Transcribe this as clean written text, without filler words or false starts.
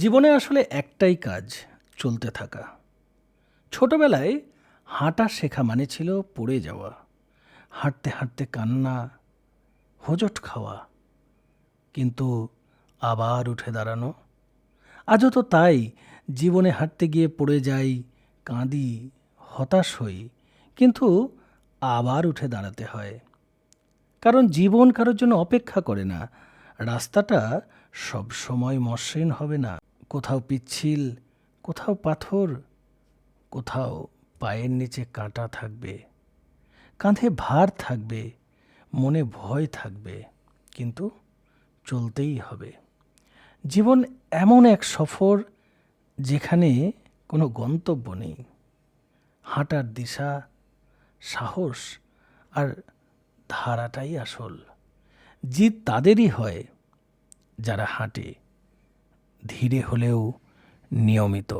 জীবনে আসলে একটাই কাজ, চলতে থাকা। ছোটবেলায় হাঁটা শেখা মানে ছিল পড়ে যাওয়া, হাঁটতে হাঁটতে কান্না, হোঁচট খাওয়া, কিন্তু আবার উঠে দাঁড়ানো। আজও তো তাই, জীবনে হাঁটতে গিয়ে পড়ে যাই, কাঁদি, হতাশ হই, কিন্তু আবার উঠে দাঁড়াতে হয়। কারণ জীবন কারোর জন্য অপেক্ষা করে না। রাস্তাটা সব সময় মসৃণ হবে না। কোথাও পিচ্ছিল, কোথাও পাথর, কোথাও পায়ের নিচে কাঁটা থাকবে, কাঁধে ভার থাকবে, মনে ভয় থাকবে, কিন্তু চলতেই হবে। জীবন এমন এক সফর যেখানে কোনো গন্তব্য নেই। হাঁটার দিশা, সাহস আর ধারাটাই আসল। জিত তাদেরই হয় যারা হাঁটে, ধীরে হলেও নিয়মিত।